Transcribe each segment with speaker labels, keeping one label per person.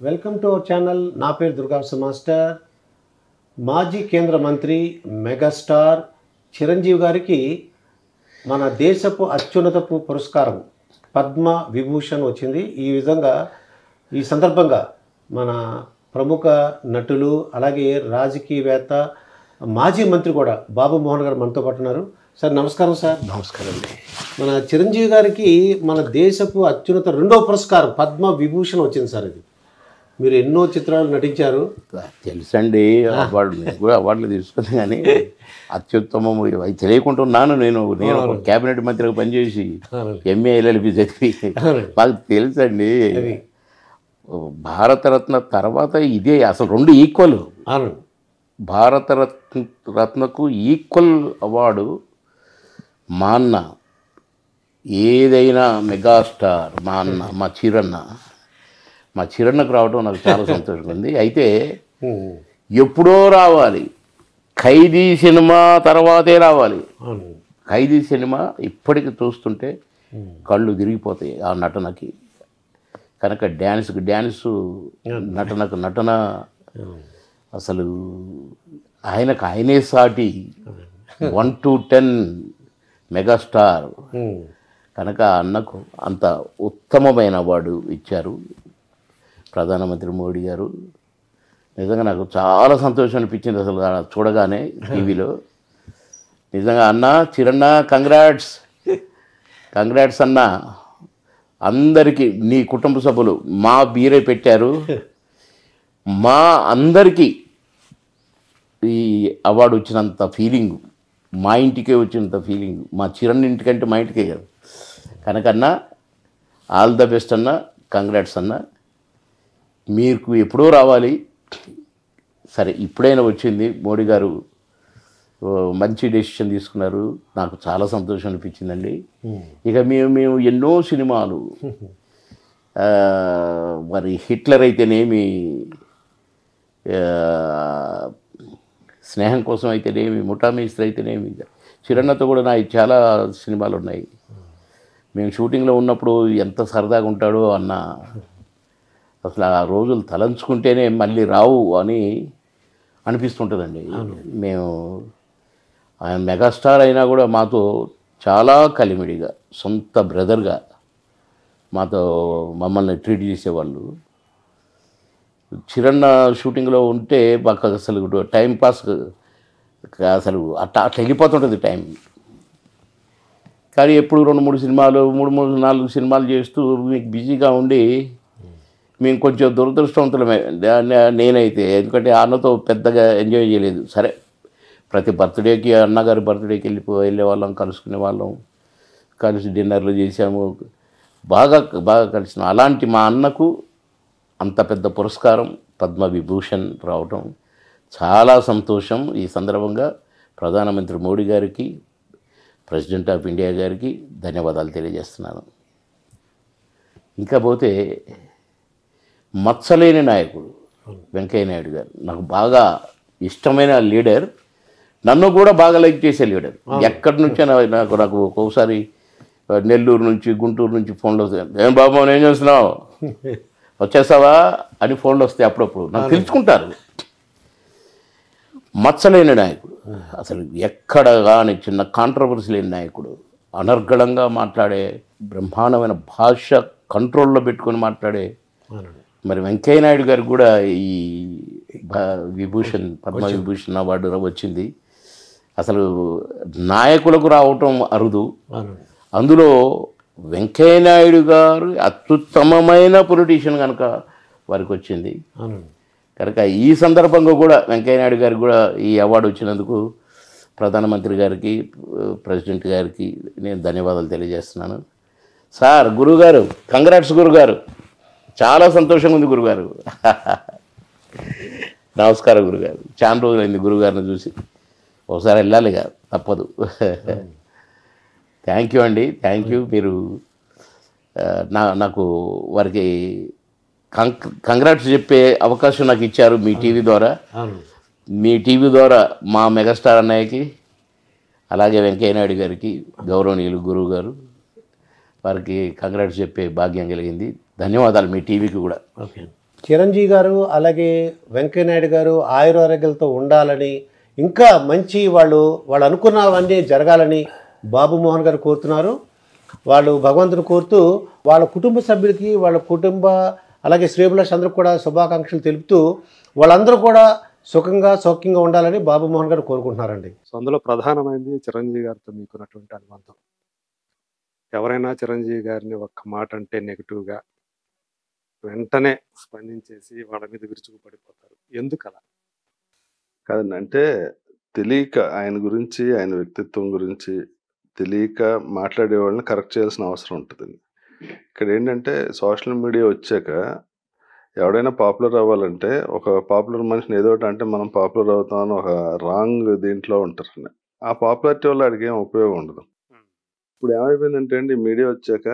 Speaker 1: Welcome to our channel. నా పేరు దుర్గాసు master. మాజీ కేంద్ర మంత్రి మెగాస్టార్ చిరంజీవి గారికి మన దేశపు అత్యున్నతపు పురస్కారం పద్మ విభూషణ్ వచ్చింది. ఈ సందర్భంగా మన ప్రముఖ నటులు అలాగే రాజకీయవేత్త మాజీ మంత్రి కూడా బాబు మోహన్ గారు మనతో పాటు ఉన్నారు. సార్ నమస్కారం. సార్
Speaker 2: నమస్కారం అండి.
Speaker 1: మన చిరంజీవి గారికి మన దేశపు అత్యున్నత రెండో పురస్కారం పద్మ విభూషణ్ వచ్చింది. సార్ ఇది మీరు ఎన్నో చిత్రాలు నటించారు,
Speaker 2: తెలుసండి. అవార్డు కూడా అవార్డులు తీసుకున్నాను, కానీ అత్యుత్తమం అవి తెలియకుంటున్నాను. నేను ఒక క్యాబినెట్ మంత్రిగా పనిచేసి ఎంఏ LLB చదివి మాకు తెలుసండి. భారతరత్న తర్వాత ఇదే అసలు రెండు ఈక్వల్. భారతరత్నకు ఈక్వల్ అవార్డు మా అన్న, ఏదైనా మెగాస్టార్ మా అన్న, మా చిరణకు రావడం నాకు చాలా సంతోషంగా ఉంది. అయితే ఎప్పుడో రావాలి, ఖైదీ సినిమా తర్వాతే రావాలి. ఖైదీ సినిమా ఇప్పటికి చూస్తుంటే కళ్ళు తిరిగిపోతాయి ఆ నటనకి. కనుక డ్యాన్సు నటన అసలు ఆయనే సాటి 1 to 10 మెగాస్టార్. కనుక అన్నకు అంత ఉత్తమమైన అవార్డు ఇచ్చారు ప్రధానమంత్రి మోడీ గారు. నిజంగా నాకు చాలా సంతోషం అనిపించింది అసలు చూడగానే టీవీలో. నిజంగా అన్న, చిరన్న, కంగ్రాట్స్ అన్న. అందరికీ నీ కుటుంబ సభ్యులు మా బీరే పెట్టారు. మా అందరికీ ఈ అవార్డు వచ్చినంత ఫీలింగ్, మా ఇంటికే వచ్చినంత ఫీలింగ్ మా చిరణ్ ఇంటికంటే మా ఇంటికే కదా. కనుకన్నా ఆల్ ద బెస్ట్ అన్న, కంగ్రాట్స్ అన్న. మీకు ఎప్పుడో రావాలి, సరే ఇప్పుడైనా వచ్చింది. మోడీ గారు మంచి డెసిషన్ తీసుకున్నారు, నాకు చాలా సంతోషం అనిపించిందండి. ఇక మేము ఎన్నో సినిమాలు, మరి హిట్లర్ అయితేనేమి, స్నేహం కోసం అయితేనేమి, ముఠా మేస్త్రి అయితేనేమి, చిరణతో కూడా నా చాలా సినిమాలు ఉన్నాయి. మేము షూటింగ్లో ఉన్నప్పుడు ఎంత సరదాగా ఉంటాడో అన్న. అసలు ఆ రోజులు తలంచుకుంటేనే మళ్ళీ రావు అని అనిపిస్తుంటుందండి. మేము ఆయన మెగాస్టార్ అయినా కూడా మాతో చాలా కలిమిడిగా, సొంత బ్రదర్గా మమ్మల్ని ట్రీట్ చేసేవాళ్ళు. చిరణ్ షూటింగ్లో ఉంటే మాకు అసలు టైం పాస్ అసలు అట్లా వెళ్ళిపోతుంటుంది టైం. కానీ ఎప్పుడు 2-3 సినిమాలు, 3-4 సినిమాలు చేస్తూ మీకు బిజీగా ఉండి మేము కొంచెం దురదృష్టవంతులమే నేనైతే. ఎందుకంటే అన్నతో పెద్దగా ఎంజాయ్ చేయలేదు. సరే ప్రతి బర్త్డేకి, అన్నగారి బర్త్డేకి వెళ్ళే వాళ్ళం, కలుసుకునే వాళ్ళం, కలిసి డిన్నర్లు చేసాము, బాగా కలిసినాం. అలాంటి మా అన్నకు అంత పెద్ద పురస్కారం పద్మ విభూషణ్ రావటం చాలా సంతోషం. ఈ సందర్భంగా ప్రధానమంత్రి మోడీ గారికి, ప్రెసిడెంట్ ఆఫ్ ఇండియా గారికి ధన్యవాదాలు తెలియజేస్తున్నాను. ఇంకా పోతే మచ్చలేని నాయకుడు వెంకయ్య నాయుడు గారు నాకు బాగా ఇష్టమైన లీడర్, నన్ను కూడా బాగా లైక్ చేసే లీడర్. ఎక్కడి నుంచో నాకు ఒక్కోసారి నెల్లూరు నుంచి, గుంటూరు నుంచి ఫోన్లు వస్తాయి. ఏం బాబు ఏం చేస్తున్నావు, వచ్చేసావా అని ఫోన్లు వస్తాయి. అప్పుడప్పుడు నాకు పిలుచుకుంటారు. మచ్చలేని నాయకుడు, అసలు ఎక్కడ కానీ చిన్న కాంట్రవర్సీ లేని నాయకుడు, అనర్గళంగా మాట్లాడే, బ్రహ్మాండమైన భాష కంట్రోల్లో పెట్టుకొని మాట్లాడే మరి వెంకయ్య నాయుడు గారికి కూడా ఈ పద్మ విభూషణ్ అవార్డు వచ్చింది. అసలు నాయకులకు రావటం అరుదు. అందులో వెంకయ్య నాయుడు గారు అత్యుత్తమమైన పొలిటీషియన్ కనుక వారికి వచ్చింది. కనుక ఈ సందర్భంగా కూడా వెంకయ్య నాయుడు గారికి కూడా ఈ అవార్డు వచ్చినందుకు ప్రధానమంత్రి గారికి, ప్రెసిడెంట్ గారికి నేను ధన్యవాదాలు తెలియజేస్తున్నాను. సార్, గురువుగారు కంగ్రాట్స్ గురుగారు, చాలా సంతోషంగా ఉంది గురుగారు. నమస్కారం గురుగారు, చాలా రోజులైంది గురుగారిని చూసి, ఒకసారి వెళ్ళాలిగా తప్పదు. థ్యాంక్ యూ అండి, థ్యాంక్ యూ. మీరు నాకు వారికి కంగ్రాట్స్ చెప్పే అవకాశం నాకు ఇచ్చారు మీ టీవీ ద్వారా. మీ టీవీ ద్వారా మా మెగాస్టార్ అన్నయ్యకి, అలాగే వెంకయ్య నాయుడు గారికి, గౌరవనీయులు గురువు గారు, వారికి కంగ్రాట్స్ చెప్పే భాగ్యం కలిగింది. ధన్యవాదాలు మీ టీవీకి కూడా.
Speaker 1: ఓకే. చిరంజీవి గారు అలాగే వెంకయ్యనాయుడు గారు ఆయురారోగ్యాలతో ఉండాలని, ఇంకా మంచి వాళ్ళు అనుకున్నవన్నీ జరగాలని బాబు మోహన్ గారు కోరుతున్నారు. వాళ్ళు భగవంతుని కోరుతూ వాళ్ళ కుటుంబ సభ్యులకి, వాళ్ళ కుటుంబ అలాగే శ్రేభిలాష్ అందరూ కూడా శుభాకాంక్షలు తెలుపుతూ వాళ్ళందరూ కూడా సుఖంగా సౌఖ్యంగా ఉండాలని బాబు మోహన్ గారు కోరుకుంటున్నారండి.
Speaker 3: సో అందులో ప్రధానమైనది చిరంజీవి గారితో మీకున్నటువంటి అనుబంధం. ఎవరైనా చిరంజీవి గారిని ఒక్క మాట అంటే నెగిటివ్గా వెంటనే స్పందించేసి వాళ్ళ మీద విరుచుకుపడిపోతారు. ఎందుకలా?
Speaker 4: కాదండి. అంటే తెలియక ఆయన గురించి, ఆయన వ్యక్తిత్వం గురించి తెలియక మాట్లాడే వాళ్ళని కరెక్ట్ చేయాల్సిన అవసరం ఉంటదండి. ఇక్కడేంటంటే సోషల్ మీడియా వచ్చాక ఎవడైనా పాపులర్ అవ్వాలంటే ఒక పాపులర్ మనిషిని ఏదో ఒకటి అంటే మనం పాపులర్ అవుతామని ఒక రాంగ్ దీంట్లో ఉంటారండి. ఆ పాపులారిటీ వల్ల ఆడికి ఏం ఉపయోగం ఉండదు. ఇప్పుడు ఏమైపోయిందంటే అండి మీడియా వచ్చాక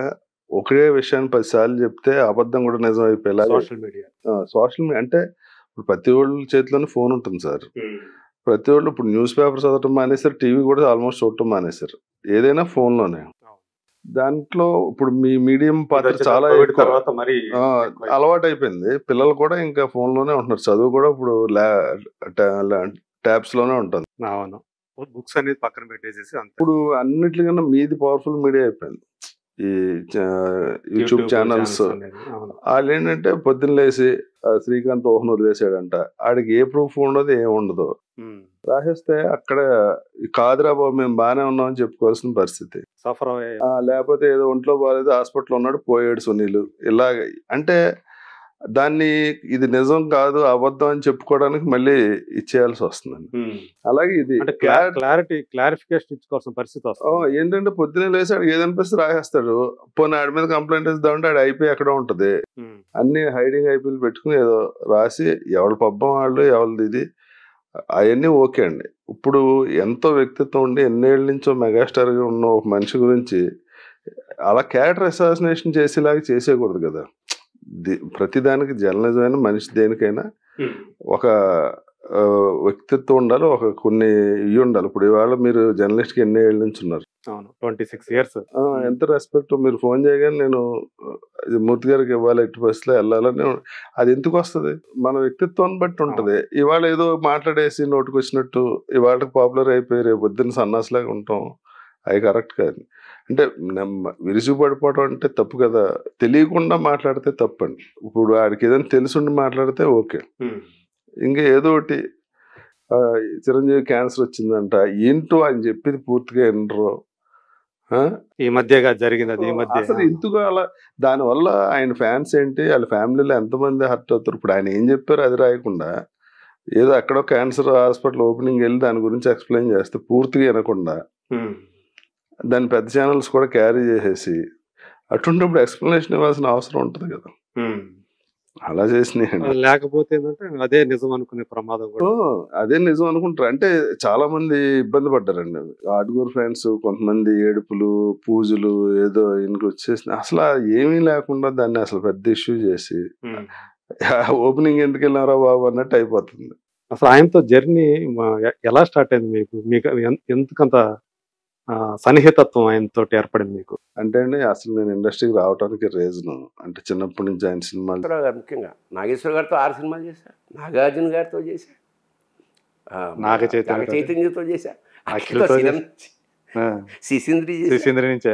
Speaker 4: ఒకే విషయాన్ని 10 సార్లు చెప్తే అబద్ధం కూడా నిజం అయిపోయేలా
Speaker 3: సోషల్ మీడియా.
Speaker 4: సోషల్ మీడియా అంటే ఇప్పుడు ప్రతి ఒళ్ళ చేతిలోనే ఫోన్ ఉంటుంది సార్. ప్రతి ఒళ్ళు ఇప్పుడు న్యూస్ పేపర్ చదవటం మానేశారు, టీవీ కూడా ఆల్మోస్ట్ చూడటం మానేశారు. ఏదైనా ఫోన్లోనే. దాంట్లో ఇప్పుడు మీ మీడియం పాత్ర చాలా ఎక్కువ.
Speaker 3: తర్వాత మరి
Speaker 4: అలవాటు అయిపోయింది. పిల్లలు కూడా ఇంకా ఫోన్లోనే ఉంటున్నారు. చదువు కూడా ఇప్పుడు ట్యాబ్స్ లోనే ఉంటుంది.
Speaker 3: అవును, బుక్స్ అనేది పక్కన పెట్టేసేసి అంతే.
Speaker 4: ఇప్పుడు అన్నిటికన్నా మీది పవర్ఫుల్ మీడియా అయిపోయింది. ఈ యూట్యూబ్ ఛానల్స్ వాళ్ళు ఏంటంటే పొద్దున్న లేసి శ్రీకాంత్ ఓహన్ వదిలేసాడంట, ఆడికి ఏ ప్రూఫ్ ఉండదు, ఏం ఉండదు. రాసేస్తే అక్కడ కాదురా బాబు మేము బాగానే ఉన్నామని చెప్పుకోవాల్సిన పరిస్థితి.
Speaker 3: సఫర్
Speaker 4: లేకపోతే ఏదో ఒంట్లో బాగాలేదు హాస్పిటల్ ఉన్నాడు పోయాడు సునీల్. ఇలాగ అంటే దాన్ని ఇది నిజం కాదు అబద్ధం అని చెప్పుకోవడానికి మళ్ళీ ఇచ్చేయాల్సి వస్తుందండి. అలాగే ఇది
Speaker 3: క్లారిఫికేషన్ ఇచ్చుకోవాల్సిన పరిస్థితి వస్తుంది.
Speaker 4: ఏంటంటే పొద్దునే లేసాడు ఏదనిపిస్తే రాసేస్తాడు. పోనీ ఆడి మీద కంప్లైంట్ ఇద్దామంటే ఆడి ఐపీ ఎక్కడ ఉంటది, అన్ని హైడింగ్ ఐపీలు పెట్టుకుని ఏదో రాసి ఎవరి పబ్బం వాళ్ళు ఎవరిది ఇది అవన్నీ ఓకే అండి. ఇప్పుడు ఎంతో వ్యక్తిత్వం ఉండి ఎన్నేళ్ళ నుంచో మెగాస్టార్గా ఉన్న ఒక మనిషి గురించి అలా క్యారెక్టర్ అసాసినేషన్ చేసేలాగా చేసేయకూడదు కదా. ప్రతిదానికి జర్నలిజమైన మనిషి దేనికైనా ఒక వ్యక్తిత్వం ఉండాలి, ఒక కొన్ని ఇవి ఉండాలి. ఇప్పుడు ఇవాళ మీరు జర్నలిస్ట్కి ఎన్ని ఏళ్ళ నుంచి ఉన్నారు?
Speaker 3: 26 years.
Speaker 4: ఎంత రెస్పెక్ట్. మీరు ఫోన్ చేయగానే నేను మూర్తి గారికి ఇవ్వాలి, ఎట్టి బస్సులో వెళ్ళాలని. అది ఎందుకు వస్తుంది? మన వ్యక్తిత్వాన్ని బట్టి ఉంటది. ఇవాళ ఏదో మాట్లాడేసి నోటుకు వచ్చినట్టు ఇవాళకి పాపులర్ అయిపోయి రేపు పొద్దున్న సన్నాసులాగా ఉంటాం, అవి కరెక్ట్ కాదు. అంటే విరుచుపడిపోవడం అంటే తప్పు కదా. తెలియకుండా మాట్లాడితే తప్పండి. ఇప్పుడు వాడికి ఏదైనా తెలుసుండి మాట్లాడితే ఓకే. ఇంకా ఏదో ఒకటి చిరంజీవి క్యాన్సర్ వచ్చిందంట ఏంటో అని చెప్పింది పూర్తిగా వినరు.
Speaker 3: ఈ మధ్యగా జరిగింది అది. ఈ మధ్య
Speaker 4: అసలు ఎందుకు అలా? దానివల్ల ఆయన ఫ్యాన్స్ ఏంటి, వాళ్ళ ఫ్యామిలీలో ఎంతమంది హర్ట్ అవుతారు? ఇప్పుడు ఆయన ఏం చెప్పారు అది రాయకుండా ఏదో ఎక్కడో క్యాన్సర్ హాస్పిటల్ ఓపెనింగ్ వెళ్ళి దాని గురించి ఎక్స్ప్లెయిన్ చేస్తే పూర్తిగా వినకుండా దాన్ని పెద్ద ఛానల్స్ కూడా క్యారీ చేసేసి అటువంటిప్పుడు ఎక్స్ప్లెనేషన్ ఇవ్వాల్సిన అవసరం ఉంటుంది కదా. అలా చేసినాయండి.
Speaker 3: లేకపోతే ఏంటంటే అదే నిజం అనుకునే ప్రమాదం కూడా.
Speaker 4: అదే నిజం అనుకుంటారు. అంటే చాలా మంది ఇబ్బంది పడ్డారండి. ఆడుగురు ఫ్రెండ్స్ కొంతమంది ఏడుపులు పూజలు ఏదో ఇంటికి వచ్చేసి అసలు ఏమీ లేకుండా దాన్ని అసలు పెద్ద ఇష్యూ చేసి ఓపెనింగ్ ఎందుకు వెళ్ళారా బాబు అన్నట్టు అయిపోతుంది.
Speaker 3: అసలు ఆయనతో జర్నీ ఎలా స్టార్ట్ అయింది? మీకు ఎందుకంత సన్నిహితత్వం ఆయనతో ఏర్పడింది మీకు?
Speaker 4: అంటే అండి అసలు నేను ఇండస్ట్రీకి రావడానికి రీజన్ అంటే చిన్నప్పటి నుంచి ఆయన సినిమాలు
Speaker 2: ముఖ్యంగా నాగేశ్వర గారితో 6 సినిమాలు చేశా, నాగార్జున గారితో చేశా, నాగ చైతన్యతో చేశా, శిశీంద్రి నుంచి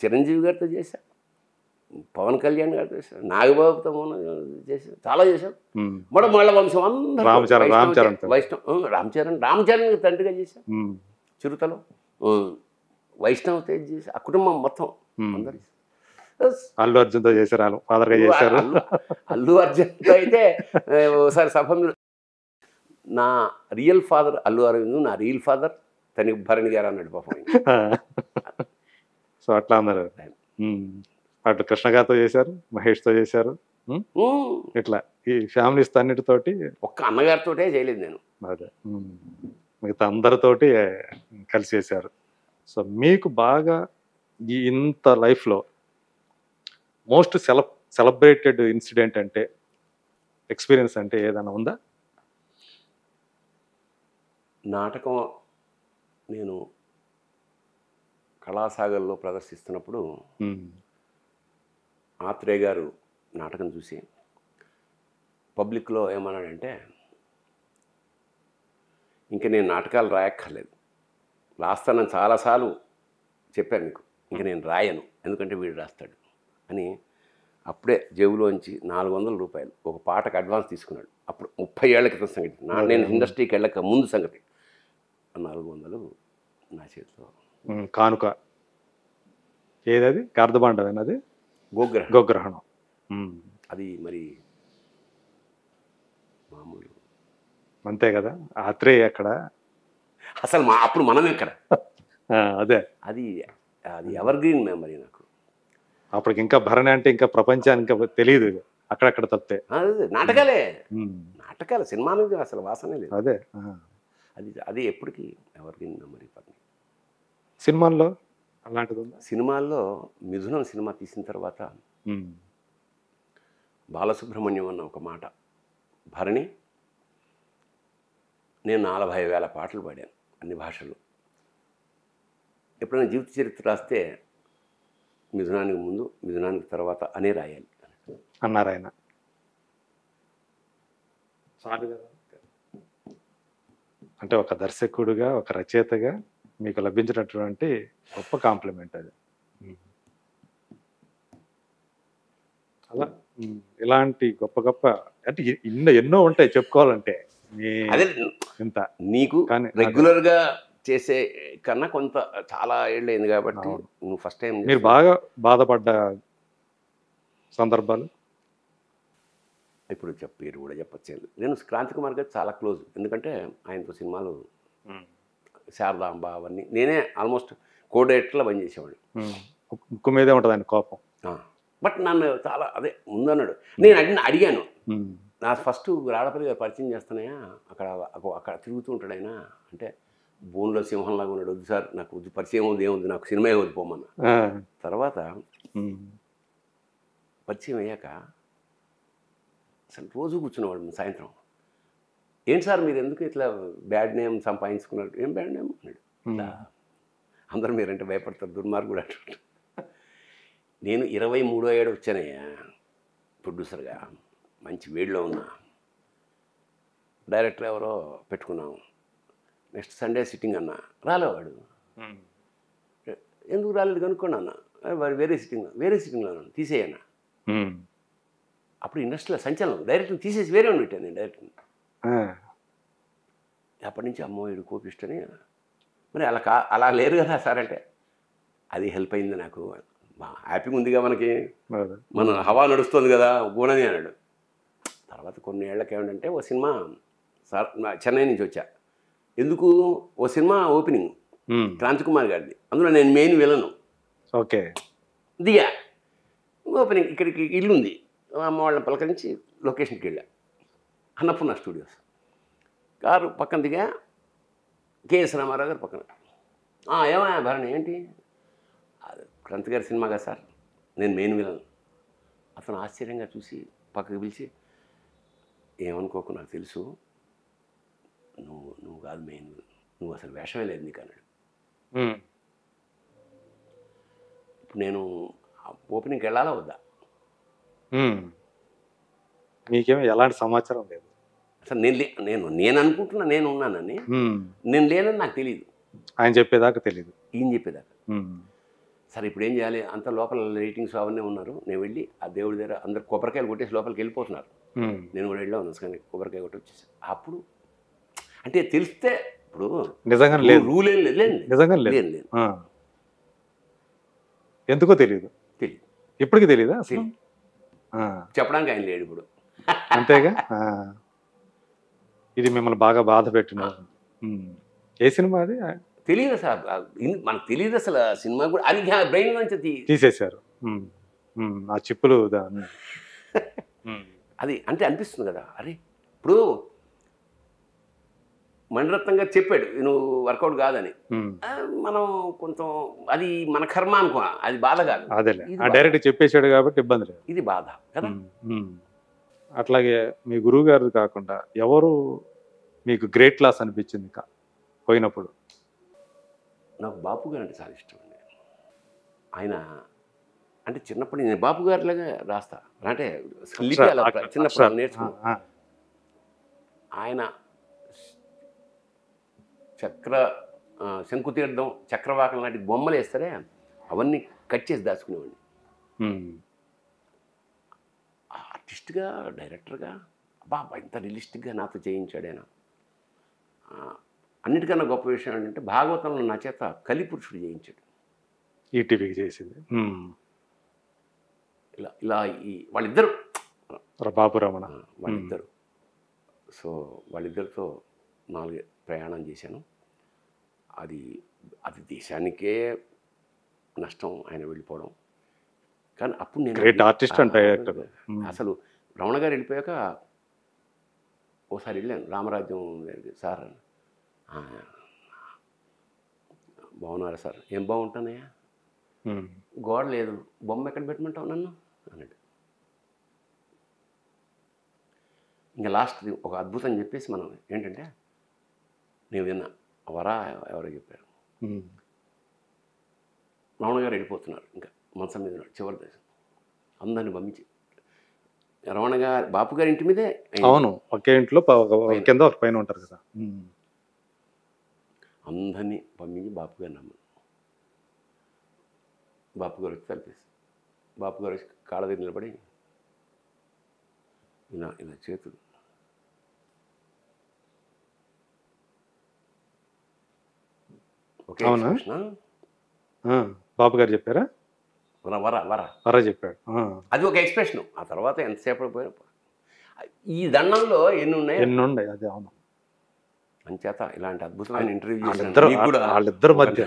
Speaker 2: చిరంజీవి గారితో చేశా, పవన్ కళ్యాణ్ గారితో చేశా, నాగబాబుతో చేసా, చాలా చేశాం. మళ్ళీ వంశం అందరూ రామ్ చరణ్ తండ్రిగా చేశా, చిరుతలో వైష్ణవ్ తేజ్ చేసి ఆ కుటుంబం మొత్తం అందరు.
Speaker 3: అల్లు అర్జున్తో చేశారు, ఫాదర్గా చేశారు.
Speaker 2: అల్లు అర్జున్తో అయితే ఒకసారి సభ మీద నా రియల్ ఫాదర్ అల్లు అరవింద్, నా రియల్ ఫాదర్ తనిఖీ భరణి గారు అన్నాడు పాపం.
Speaker 3: సో అట్లా అన్నారు. అటు కృష్ణ గారితో చేశారు, మహేష్తో చేశారు, ఇట్లా ఈ ఫ్యామిలీస్ అన్నిటితోటి.
Speaker 2: ఒక్క అన్నగారితోటే చేయలేదు నేను.
Speaker 3: అదే మిగతా అందరితోటి కలిసి చేశారు. సో మీకు బాగా ఈ ఇంత లైఫ్లో మోస్ట్ సెలబ్రేటెడ్ ఇన్సిడెంట్ అంటే ఎక్స్పీరియన్స్ అంటే ఏదైనా ఉందా?
Speaker 2: నాటకం నేను కళాసాగర్లో ప్రదర్శిస్తున్నప్పుడు ఆత్రేయ గారు నాటకం చూసి
Speaker 5: పబ్లిక్లో ఏమన్నాడంటే, ఇంక నేను నాటకాలు రాయక్కర్లేదు, రాస్తానని చాలాసార్లు చెప్పాను మీకు, ఇంక నేను రాయను, ఎందుకంటే వీడు రాస్తాడు అని అప్పుడే జేబులోంచి 400 రూపాయలు ఒక పాటకు అడ్వాన్స్ తీసుకున్నాడు. అప్పుడు 30 ఏళ్ల క్రితం సంగతి, నేను ఇండస్ట్రీకి వెళ్ళక ముందు సంగతి. 400 నా చేతిలో
Speaker 3: కానుక. ఏదది? గార్ధబాండవేనా అది? గోగ్రహణం.
Speaker 5: అది మరి మామూలు
Speaker 3: అంతే కదా. ఆత్రేయ అక్కడ
Speaker 5: అసలు అప్పుడు మనం ఎక్కడ,
Speaker 3: అదే
Speaker 5: అది అది ఎవర్ గ్రీన్ మెమరీ నాకు.
Speaker 3: అప్పటికి ఇంకా భరణి అంటే ఇంకా ప్రపంచానికి తెలియదు అక్కడక్కడ తప్పితే.
Speaker 5: నాటకాలు సినిమా మీద అసలు వాసనే లేదు.
Speaker 3: అదే
Speaker 5: అది అది ఎప్పటికీ ఎవర్ గ్రీన్ మెమరీ.
Speaker 3: సినిమాల్లో అలాంటిది ఉందా?
Speaker 5: సినిమాల్లో మిథునం సినిమా తీసిన తర్వాత బాలసుబ్రహ్మణ్యం అన్న ఒక మాట, భరణి నేను 40,000 పాటలు పాడాను అన్ని భాషల్లో, ఎప్పుడైనా జీవిత చరిత్ర రాస్తే మిథునానికి ముందు మిథునానికి తర్వాత అనే రాయాలి
Speaker 3: అన్నారు ఆయన. చాలు కదా. అంటే ఒక దర్శకుడుగా, ఒక రచయితగా మీకు లభించినటువంటి గొప్ప కాంప్లిమెంట్ అది. అలా ఇలాంటి గొప్ప గొప్ప అంటే ఎన్నో ఉంటాయి చెప్పుకోవాలంటే.
Speaker 5: అదే
Speaker 3: ఇంత
Speaker 5: నీకు రెగ్యులర్గా చేసే కన్నా కొంత చాలా ఏళ్ళు అయింది కాబట్టి నువ్వు ఫస్ట్ టైం.
Speaker 3: మీరు బాగా బాధపడ్డ సందర్భాలు
Speaker 5: ఇప్పుడు పేరు కూడా చెప్పచ్చు. నేను క్రాంతి కుమార్ గారు చాలా క్లోజ్, ఎందుకంటే ఆయనతో సినిమాలు శారదాంబ అవన్నీ నేనే ఆల్మోస్ట్ కోడైరెక్టర్లో పనిచేసేవాడు.
Speaker 3: ముక్కు మీదే ఉంటుంది ఆయన కోపం.
Speaker 5: బట్ నన్ను చాలా అదే ముందన్నాడు. నేను అడిగాను, నా ఫస్ట్ రాడపల్లి గారు పరిచయం చేస్తానయా, అక్కడ తిరుగుతూ ఉంటాడు ఆయన అంటే, బోన్లో సింహంలాగా ఉన్నాడు, వద్దు సార్ నాకు వద్దు, పరిచయం ఉంది, ఏముంది, నాకు సినిమా వద్దు పోమన్నా. తర్వాత పరిచయం అయ్యాక అసలు రోజు కూర్చునేవాడు సాయంత్రం. ఏంటి సార్ మీరు ఎందుకు ఇట్లా బ్యాడ్ నేమ్ సంపాదించుకున్నారు? ఏం బ్యాడ్ నేమ్ అన్నాడు. అందరూ మీరంటే భయపడతారు, దుర్మార్గుడు అంటాడు. నేను 23వ ఏడు వచ్చానయ్యా ప్రొడ్యూసర్గా, మంచి వేడిలో ఉన్నా, డైరెక్టర్ ఎవరో పెట్టుకున్నాం, నెక్స్ట్ సండే సిట్టింగ్ అన్నా, రాలేవాడు. ఎందుకు రాలేదు కనుక్కోండి అన్న, వాడు వేరే సిట్టింగ్లో అన్నాను, తీసేయన్నా. అప్పుడు ఇండస్ట్రీలో సంచలనం, డైరెక్టర్ తీసేసి వేరే ఉండి పెట్టాను నేను డైరెక్టర్ని. అప్పటి నుంచి అమ్మో వీడు కోపిష్టని, మరి అలా లేరు కదా సార్ అంటే, అది హెల్ప్ అయింది నాకు, హ్యాపీగా ఉందిగా మనకి, మన హవా నడుస్తుంది కదా గుణని అన్నాడు. తర్వాత కొన్ని ఏళ్ళకి ఏమిటంటే, ఓ సినిమా సార్ చెన్నై నుంచి వచ్చా, ఎందుకు ఓ సినిమా ఓపెనింగ్ క్రాంతి కుమార్ గారిది, అందులో నేను మెయిన్ విలను.
Speaker 3: ఓకే,
Speaker 5: దిగా ఓపెనింగ్, ఇక్కడికి ఇల్లు ఉంది, అమ్మ వాళ్ళని పలకరించి లొకేషన్కి వెళ్ళా, అన్నపూర్ణ స్టూడియోస్. కారు పక్కన దిగా, కేఎస్ రామారావు గారు పక్కన. ఏమయ్యా భరణి ఏంటి, క్రాంతి గారి సినిమా కదా సార్, నేను మెయిన్ విలను. అతను ఆశ్చర్యంగా చూసి పక్కకి పిలిచి, ఏమనుకోకు నాకు తెలుసు, నువ్వు కాదు మెయిన్, నువ్వు అసలు వేషమే లేదు నీకు అన్నాడు. ఇప్పుడు నేను ఓపెనింగ్కి వెళ్ళాలా వద్దా?
Speaker 3: మీకేమో ఎలాంటి సమాచారం లేదు
Speaker 5: అసలు. నేను అనుకుంటున్నా నేను ఉన్నానని, నేను లేనని నాకు తెలియదు.
Speaker 3: ఆయన చెప్పేదాకా తెలియదు,
Speaker 5: ఈయన చెప్పేదాకా. సరే ఇప్పుడు ఏం చేయాలి, అంత లోపల రేటింగ్స్ అవన్నీ ఉన్నారు, నేను వెళ్ళి ఆ దేవుడి దగ్గర అందరు కొబ్బరికాయలు కొట్టేసి లోపలికి వెళ్ళిపోతున్నారు, నేను కూడా వెళ్ళా ఉన్నాను, కానీ కొబ్బరికాయ కొట్టి వచ్చేసి. అప్పుడు అంటే తెలిస్తే, ఇప్పుడు
Speaker 3: నిజంగా లేదు,
Speaker 5: రూల్ ఏం లేదు,
Speaker 3: నిజంగా లేదు, ఎందుకో తెలియదు, ఇప్పటికీ తెలీదా అసలు?
Speaker 5: చెప్పడానికి ఆయన లేడు ఇప్పుడు.
Speaker 3: అంతేగా. ఇది మిమ్మల్ని బాగా బాధ పెట్టిన ఏ సినిమా అది?
Speaker 5: తెలియదు సార్, మనకు తెలియదు అసలు సినిమా కూడా, అది బ్రెయిన్ నుంచి
Speaker 3: తీసేశారు ఆ చిప్పులు.
Speaker 5: అది అంటే అనిపిస్తుంది కదా, అరే ఇప్పుడు మణిరత్నం గారు చెప్పాడు నువ్వు వర్కౌట్ కాదని, మనం కొంచెం అది మన కర్మ అనుకో, అది బాధ కాదు.
Speaker 3: అదే డైరెక్ట్ చెప్పేశాడు కాబట్టి ఇబ్బంది లేదు,
Speaker 5: ఇది బాధ కదా.
Speaker 3: అట్లాగే మీ గురువు గారు కాకుండా ఎవరు మీకు గ్రేట్ లాస్ అనిపించింది పోయినప్పుడు?
Speaker 5: నాకు బాపు గారు అంటే చాలా ఇష్టం అండి. అంటే చిన్నప్పుడు నేను బాపు గారిలాగా రాస్తా, అంటే లిపి అలా చిన్నప్పుడు నేర్చుకున్నా. ఆయన శంకుతీర్థం, చక్రవాకం లాంటి బొమ్మలు వేస్తారే, అవన్నీ కట్ చేసి దాచుకునేవాడిని. ఆర్టిస్ట్గా, డైరెక్టర్గా బాబా ఇంత రియలిస్టిక్గా నాతో చేయించాడు ఆయన. అన్నిటికన్నా గొప్ప విషయం ఏంటంటే భాగవతంలో నా చేత కలిపురుషుడు చేయించాడు.
Speaker 3: ఈటీవీకి చేసింది
Speaker 5: ఇలా ఇలా వాళ్ళిద్దరు
Speaker 3: బాపు రమణ
Speaker 5: వాళ్ళిద్దరు. సో వాళ్ళిద్దరితో 4 ప్రయాణం చేశాను. అది దేశానికే నష్టం ఆయన వెళ్ళిపోవడం. కానీ అప్పుడు నేను
Speaker 3: గ్రేట్ ఆర్టిస్ట్ అండ్ డైరెక్టర్.
Speaker 5: అసలు రమణ గారు వెళ్ళిపోయాక ఓసారి వెళ్ళాను రామరాజ్యం దగ్గరికి. సార్ బాగున్నారా సార్? ఏం బాగుంటానయ్యా, గోడ లేదు, బొమ్మ ఎక్కడ పెట్టమంటావు నన్ను అన్నాడు. ఇంకా లాస్ట్ ఒక అద్భుతం చెప్పేసి మనం ఏంటంటే, నేను విన్నా వరా ఎవరో చెప్పారు, రమణ గారు వెళ్ళిపోతున్నారు, ఇంకా మంచం మీద ఉన్నాడు చివరి దశ, అందరిని పంపించి రమణ గారు బాపు గారి ఇంటి మీదే.
Speaker 3: అవును, ఒకే ఇంట్లో కింద పైన ఉంటారు కదా.
Speaker 5: అందరినీ పంపించి బాపు గారిని నమ్మను. బాపు గారు వచ్చి తలిపేసి, బాపు గారు వచ్చి కాళ్ళ దగ్గర నిలబడి ఇలా ఇలా చేతులు
Speaker 3: అవునా? బాబు గారు చెప్పారా? వర చెప్పాడు.
Speaker 5: అది ఒక ఎక్స్ప్రెషన్. ఆ తర్వాత ఎంతసేపు పోయినా ఈ దండంలో ఎన్ని ఉన్నాయి.
Speaker 3: అది అవును.
Speaker 5: అంచేత ఇలాంటి అద్భుతమైన ఇంటర్వ్యూ
Speaker 3: వాళ్ళిద్దరు మధ్య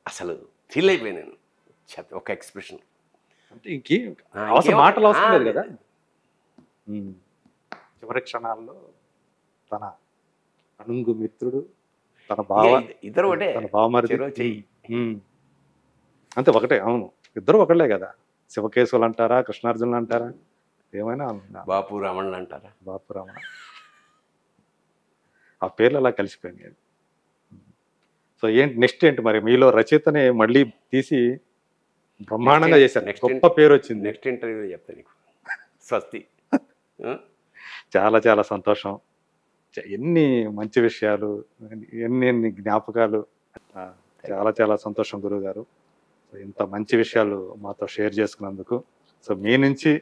Speaker 5: అసలు థ్రిల్ అయిపోయాను నేను. ఒక ఎక్స్ప్రెషన్
Speaker 3: అంటే మాటలు అవసరం లేదు కదా. చివరి క్షణాల్లో తన అనుంగు మిత్రుడు, తన
Speaker 5: ఇద్దరు ఒకటే,
Speaker 3: తన బావమరిది అంతే ఒకటే. అవును, ఇద్దరు ఒకళ్ళే కదా. శివకేశవులు అంటారా, కృష్ణార్జునులు అంటారా, ఏమైనా
Speaker 5: బాపు రమణులు అంటారా.
Speaker 3: బాపు రమణ ఆ పేర్లు అలా కలిసిపోయినాయి. సో నెక్స్ట్ ఏంటి మరి? మీలో రచయితనే మళ్ళీ తీసి బ్రహ్మాండంగా చేశారు, గొప్ప పేరు వచ్చింది.
Speaker 5: నెక్స్ట్ ఇంటర్వ్యూలో చెప్తా నీకు. స్వస్తి.
Speaker 3: చాలా చాలా సంతోషం. ఎన్ని మంచి విషయాలు, ఎన్ని జ్ఞాపకాలు. చాలా చాలా సంతోషం గురువు గారు, ఇంత మంచి విషయాలు మాతో షేర్ చేసుకున్నందుకు. సో మీ నుంచి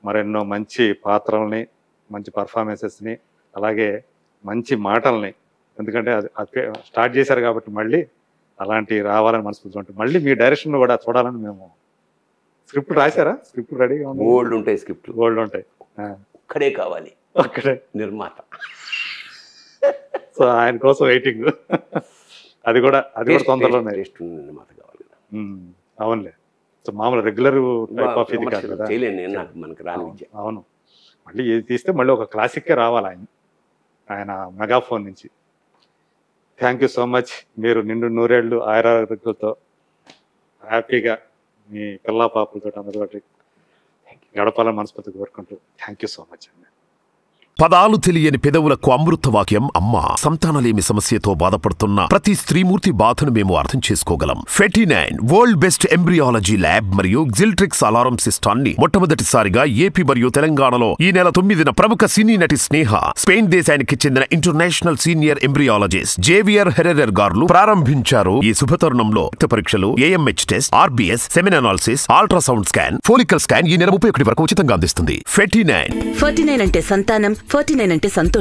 Speaker 3: మరెన్నో మంచి పాత్రల్ని, మంచి పర్ఫార్మెన్సెస్ని, అలాగే మంచి మాటల్ని, ఎందుకంటే అది స్టార్ట్ చేశారు కాబట్టి మళ్ళీ అలాంటి రావాలని మనస్ఫూర్తి ఉంటుంది. మళ్ళీ మీ డైరెక్షన్ కూడా చూడాలని మేము. స్క్రిప్ట్ రాశారా? స్క్రిప్ట్ రెడీగా ఉంది?
Speaker 5: ఓల్డ్ ఉంటాయి స్క్రిప్ట్లు,
Speaker 3: ఓల్డ్ ఉంటాయి.
Speaker 5: ఒక్కడే కావాలి,
Speaker 3: ఒక్కడే
Speaker 5: నిర్మాత.
Speaker 3: సో ఆయన కోసం వెయిటింగ్. అది కూడా తొందరలోనే
Speaker 5: నిర్మాత కావాలి.
Speaker 3: అవునులే. సో మామూలు రెగ్యులర్ టైప్ ఆఫ్ ఇది కాదు కదా.
Speaker 5: మనకు రాని విద్య.
Speaker 3: అవును, మళ్ళీ ఏది తీస్తే మళ్ళీ ఒక క్లాసిక్కే రావాలి ఆయన మెగాఫోన్ నుంచి. Thank you so much. మీరు నిండు నూరేళ్ళు ఆయురారోగ్యాలతో హ్యాపీగా మీ పిల్ల పాపలతో అందరితో గడపాలని మనస్ఫూర్తిగా కోరుకుంటూ థ్యాంక్ యూ సో మచ్ అండి.
Speaker 6: పదాలు తెలియని పెదవులకు అమృత వాక్యం అమ్మ. సంతానలేమి సమస్యతో బాధపడుతున్న ప్రతి స్త్రీమూర్తి బాధను మేము అర్థం చేసుకోగలం. Fertinine world best embryology lab మరియు జిల్ట్రిక్స్ అలారం సిస్టాన్ని మొట్టమొదటిసారిగా ఏపీ మరియు తెలంగాణలో ఈ నెల 9న ప్రముఖ సినీ నటి స్నేహ, స్పెయిన్ దేశానికి చెందిన international senior embryologist Javier Herrera గారు ప్రారంభించారు. ఈ శుభతరుణంలో రక్త పరీక్షలు, AMH test, RBS, semen analysis, ultrasound scan, follicle scan ఈ నెల 31 వరకు ఉచితంగా అందిస్తుంది. ఫెర్టినైన్
Speaker 7: అంటే సంతానం, 49 అంటే సంతోషం.